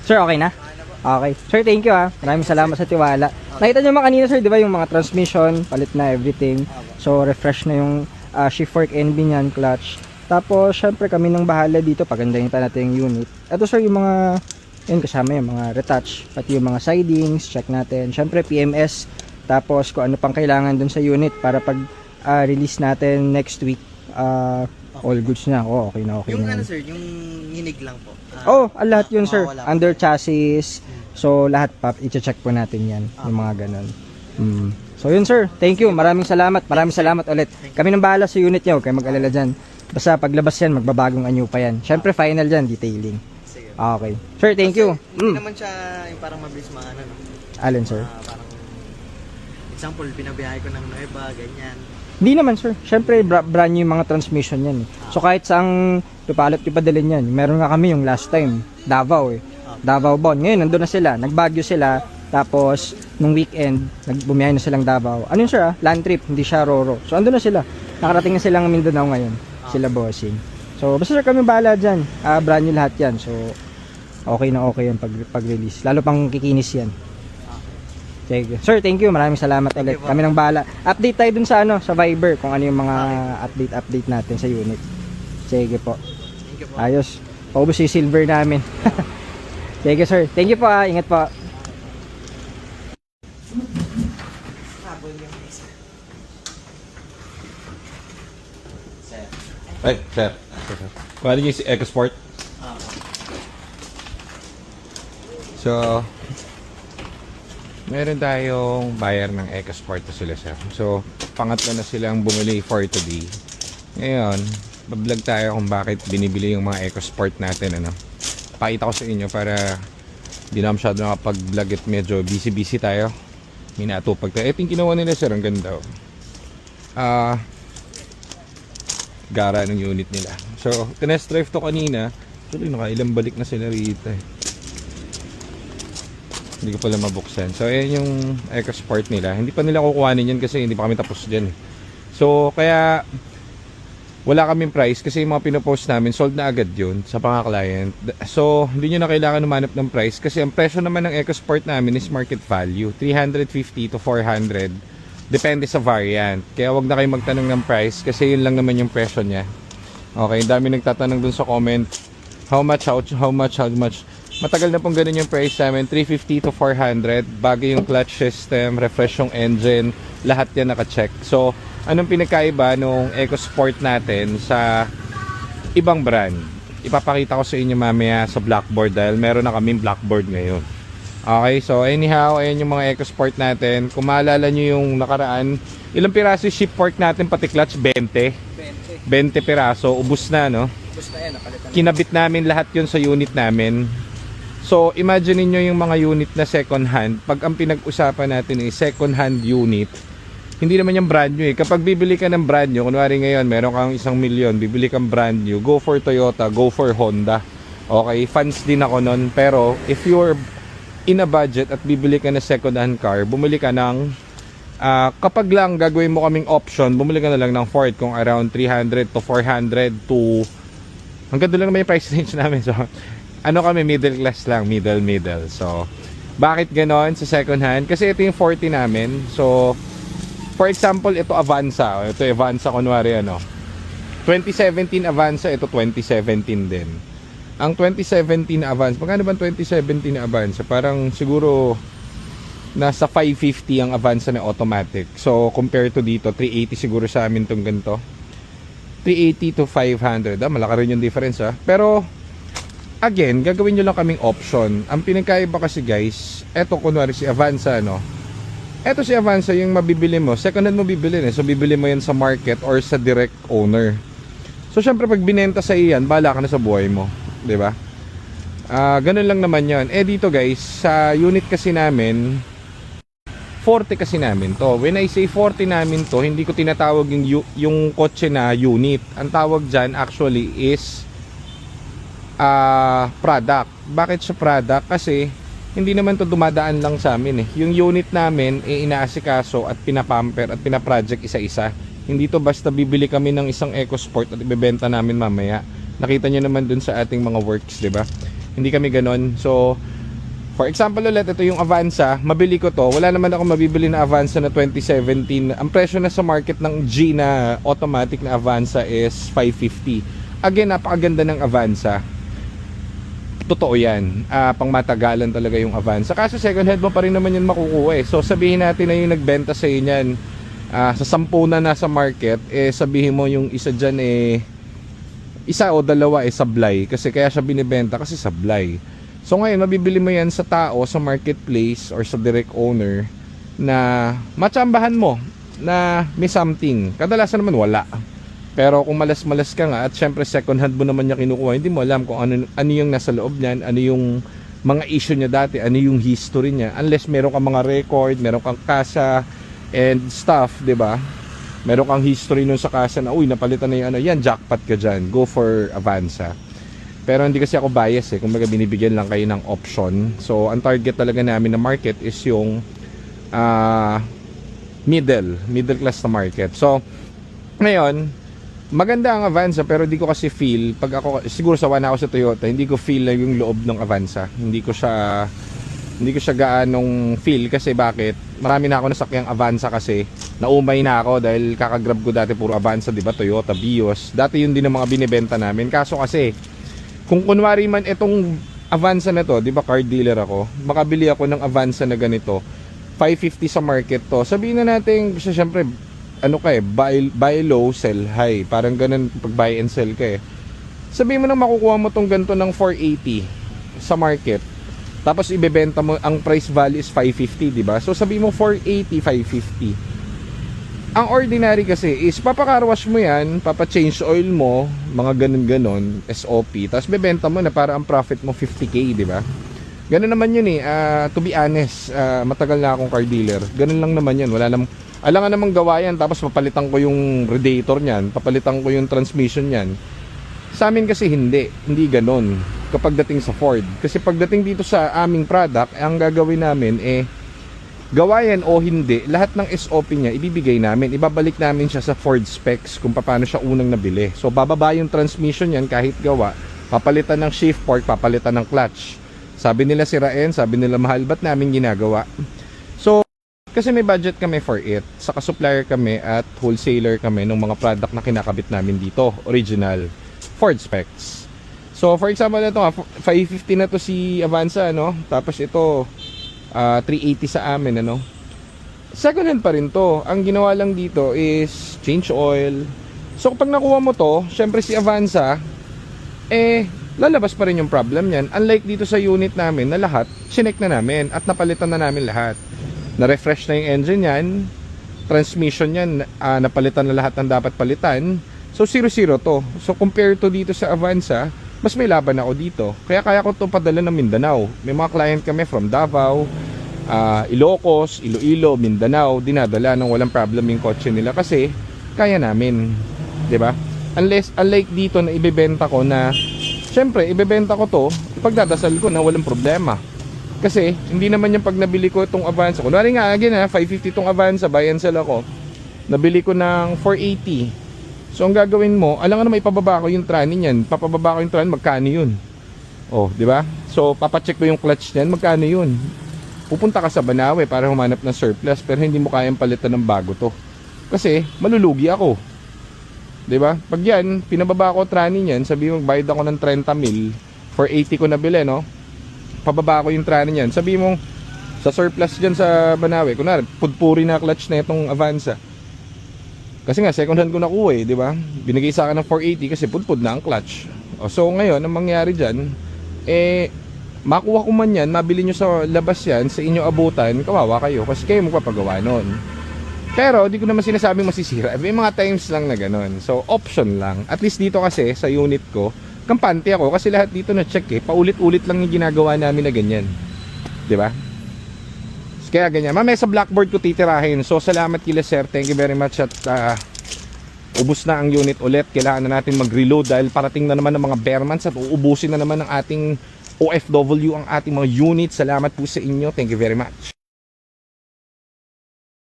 Sir, okay na? Okay. Sir, thank you ha. Maraming salamat sa tiwala. Nakita nyo mga kanina sir, di ba yung mga transmission, palit na everything. So, refresh na yung shift fork NB niyan, clutch. Tapos, syempre kami nang bahala dito, pagandahin pa natin yung unit. Ito sir, yung mga, yun kasama yung mga retouch, pati yung mga sidings, check natin. Syempre, PMS. Tapos, kung ano pang kailangan dun sa unit para pag release natin next week, all goods na. Oh, okay na, okay Yung na. ano sir, yung hinig lang po. Lahat yun sir. Mawawala po. Under chassis. So, lahat pa, i-check po natin yan. Yung mga ganun. So, yun sir. Thank you. Maraming salamat. Maraming salamat ulit. Kami nang bahala sa unit niya. Huwag kayo mag-alala dyan. Basta paglabas yan, magbabagong anyo pa yan. Syempre, final dyan, detailing. Sige. Okay. Sir, thank you. Hindi naman siya yung parang mabilis maano. No? Alin sir? Parang, example, binabiyahe ko ng Nueva, ganyan. Hindi naman sir. Syempre, brand new yung mga transmission yan. So, kahit saang lupalot yung padalin yan. Meron nga kami yung last time. Davao eh. Davao Bon. Ngayon, nandun na sila. Nagbagyo sila. Tapos, nung weekend, nagbumiyahe na silang Davao. Ano yun sir land trip. Hindi siya Roro. So, andun na sila. Nakarating na silang Mindanao ngayon. Sila bossing. So, basta sir kami bahala dyan. Brand new lahat yan. So, okay na okay yan pag-release. Lalo pang kikinis yan. Sige. Sir, thank you. Maraming salamat ulit. Kami nang bahala. Update tayo dun sa sa Viber kung ano yung mga update natin sa unit. Sige po. Thank you po. Ayos. Paubos yung silver namin. Sige sir. Thank you po ha. Ingat po. Ay, sir. Kuha niyo si EcoSport. So, meron tayong buyer ng EcoSport to sila, sir. So, pangatlo na silang bumili for today. Ngayon, bablog tayo kung bakit binibili yung mga EcoSport natin, ano. Pakita ko sa inyo para di na masyado nakapag-vlog at medyo busy tayo. Minatupag tayo. Ito yung ginawa nila, sir. Ang ganda, oh. Gara ng unit nila. So, tinest drive to kanina. Actually, nakailang balik na sila rito, eh. Hindi ko pala mabuksan. So, ayan yung EcoSport nila. Hindi pa nila kukuhanin yan kasi hindi pa kami tapos dyan, eh. So, kaya wala kaming price kasi yung mga pinopost namin sold na agad yun sa mga client. So, hindi nyo na kailangan umanap ng price kasi ang presyo naman ng EcoSport namin is market value. 350 to 400. Depende sa variant. Kaya wag na kayo magtanong ng price kasi yun lang naman yung presyo niya. Okay, dami nagtatanong dun sa comment. How much? Matagal na pong ganun yung price namin. 350 to 400. Bago yung clutch system, refresh yung engine. Lahat yan naka-check. So, anong pinagkaiba nung EcoSport natin sa ibang brand? Ipapakita ko sa inyo mamaya sa Blackboard dahil meron na kaming Blackboard ngayon. Okay, so anyhow, ayan yung mga EcoSport natin. Kung maalala nyo yung nakaraan, ilang piraso yung shift fork natin pati clutch? 20 piraso, ubus na, no? Ubus na yan. Kinabit namin lahat yun sa unit namin. So, imagine niyo yung mga unit na second hand. Pag ang pinag-usapan natin ay second hand unit, hindi naman yung brand new, eh. Kapag bibili ka ng brand new, kunwari ngayon, meron kang 1 milyon, bibili kang brand new, go for Toyota, go for Honda. Okay, fans din ako nun. Pero, if you're in a budget at bibili ka na second hand car, bumili ka ng kapag lang gagawin mo kaming option, bumili ka na lang ng Ford kung around 300 to 400 to hanggang doon lang naman yung price range namin. So, ano kami, middle class lang, middle. So, bakit ganon sa second hand? Kasi ito yung 40 namin. So, for example, ito Avanza. Ito Avanza, kunwari 2017 Avanza, ito 2017 din. Ang 2017 na Avanza, magkano ba 2017 na Avanza? Parang siguro nasa 550 ang Avanza na automatic. So, compared to dito, 380 siguro sa amin itong ganito. 380 to 500. Malaki rin yung difference, ha. Pero, again, gagawin nyo lang kaming option. Ang pinagkaiba kasi, guys, eto kunwari si Avanza, eto si Avanza, yung mabibili mo, second hand mo bibili, So, bibili mo yan sa market or sa direct owner. So, syempre, pag binenta sa iyan, bahala ka na sa buhay mo. Diba? Ganun lang naman yan. Dito guys, sa unit kasi namin 40 kasi namin to. When I say 40 namin to, hindi ko tinatawag yung kotse na unit. Ang tawag dyan actually is product. Bakit siya product? Kasi hindi naman to dumadaan lang sa amin, eh. Yung unit namin inaasikaso at pinapamper at pinaproject isa-isa. Hindi to basta bibili kami ng isang EcoSport at ibebenta namin mamaya. Nakita nyo naman dun sa ating mga works, 'di ba? Hindi kami ganon. So, For example ulit, ito yung Avanza, mabili ko to. Wala naman ako mabibili na Avanza na 2017. Ang presyo na sa market ng G na automatic na Avanza is 550. Again, napakaganda ng Avanza. Totoo yan. Pangmatagalan talaga yung Avanza. Kaso second hand mo pa rin naman yun makukuha eh. So sabihin natin na yung nagbenta sa inyan, sa 10 na nasa market, sabihin mo yung isa dyan isa o dalawa sablay. Kasi kaya siya binibenta kasi sablay. So ngayon, mabibili mo yan sa tao, sa marketplace or sa direct owner na matsambahan mo na may something. Kadalasan naman wala. Pero kung malas-malas ka nga at syempre second hand mo naman niya kinukuha, hindi mo alam kung ano yung nasa loob niyan, ano yung mga issue niya dati, ano yung history niya. Unless meron kang mga record, meron kang kasa and stuff, 'di ba? Meron kang history nun sa kasa na, uy, napalitan na yung yan, jackpot ka dyan. Go for Avanza. Pero hindi kasi ako bias kung baga binibigyan lang kayo ng option. So ang target talaga namin na market is yung middle class na market. So ngayon, maganda ang Avanza pero hindi ko kasi feel, pag ako siguro sawa na ako sa Toyota, hindi ko feel na yung loob ng Avanza. Hindi ko siya gaanong feel kasi bakit? Marami na ako nasakyang Avanza kasi naumay na ako dahil kakagrab ko dati puro Avanza, 'di ba? Toyota, Vios. Dati yun din ang mga binebenta namin. Kaso kasi kung kunwari man itong Avanza na to, 'di ba, car dealer ako, makabili ako ng Avanza na ganito, 550 sa market to. Sabihin na natin, syempre, buy low, sell high. Parang ganun pag buy and sell ka Sabihin mo na makukuha mo tong ganito ng 480 sa market. Tapos ibebenta mo, ang price value is 550, 'di ba? So sabihin mo 480, 550. Ang ordinary kasi is papakarwash mo yan, papa-change oil mo, mga ganun-ganon, SOP, tapos bebenta mo na para ang profit mo 50k, di ba? Ganun naman yun to be honest, matagal na akong car dealer, ganun lang naman yun, alangan namang gawa yan, tapos papalitan ko yung radiator nyan, papalitan ko yung transmission nyan. Sa amin kasi hindi ganun kapag dating sa Ford, kasi pagdating dito sa aming product, ang gagawin namin gawa yan o hindi, lahat ng SOP niya ibibigay namin, ibabalik namin siya sa Ford specs kung paano siya unang nabili. So bababa yung transmission yan kahit gawa, papalitan ng shift fork, papalitan ng clutch. Sabi nila sirain, sabi nila mahal, ba't namin ginagawa? So kasi may budget kami for it, saka supplier kami at wholesaler kami ng mga product na kinakabit namin dito, original Ford specs. So for example, ito 550 na to si Avanza, tapos ito 380 sa amin, second hand pa rin to. Ang ginawa lang dito is change oil. So pag nakuha mo to, syempre si Avanza lalabas pa rin yung problem niyan. Unlike dito sa unit namin na lahat chinek na namin at napalitan na namin lahat. Na-refresh na yung engine yan, transmission yan, napalitan na lahat ng dapat palitan. So 0-0 to. So compared to dito sa Avanza, mas may laban ako dito. Kaya ko to padala ng Mindanao. May mga client kami from Davao, Ilocos, Iloilo, Mindanao, dinadala nang walang problem yung kotse nila kasi kaya namin, 'di ba? Unlike dito na ibebenta ko na, syempre ibebenta ko to, pagdadasal ko na walang problema. Kasi hindi naman yung pag nabili ko itong Avanza. Kunwari nga again 550 itong Avanza, buy and sell ako. Nabili ko ng 480. So ang gagawin mo, alam nga na may pababa ko yung tranny niyan. Papababa ko yung tranny, magkano yun? Oh, di ba? So papacheck ko yung clutch niyan, magkano yun? Pupunta ka sa Banawe para humanap ng surplus pero hindi mo kayang palitan ng bago to. Kasi malulugi ako. Di ba? Pag yan, pinababa ko tranny niyan, sabi mo bayad ako ng 30 mil, 480 ko nabili, Pababa ko yung tranny niyan. Sabi mo sa surplus diyan sa Banawe, kunwari pudpuri na clutch na itong Avanza. Kasi nga second hand ko nakuha di ba? Binigay sa akin ng 480 kasi pudpud na ang clutch. So ngayon, ang mangyari diyan makuha ko man yan, mabili nyo sa labas yan, sa inyo abutan, kawawa kayo kasi kayo magpapagawa nun. Pero di ko naman sinasabing masisira, may mga times lang na ganun. So option lang. At least dito kasi sa unit ko, kampante ako kasi lahat dito na check paulit-ulit lang yung ginagawa namin na ganyan, di ba? Kaya ganyan. Mamaya sa blackboard ko titirahin. So salamat kila sir. Thank you very much at ubos na ang unit ulit. Kailangan na natin mag-reload dahil parating na naman ng mga bear months at uubusin na naman ng ating OFW ang ating mga unit. Salamat po sa inyo. Thank you very much.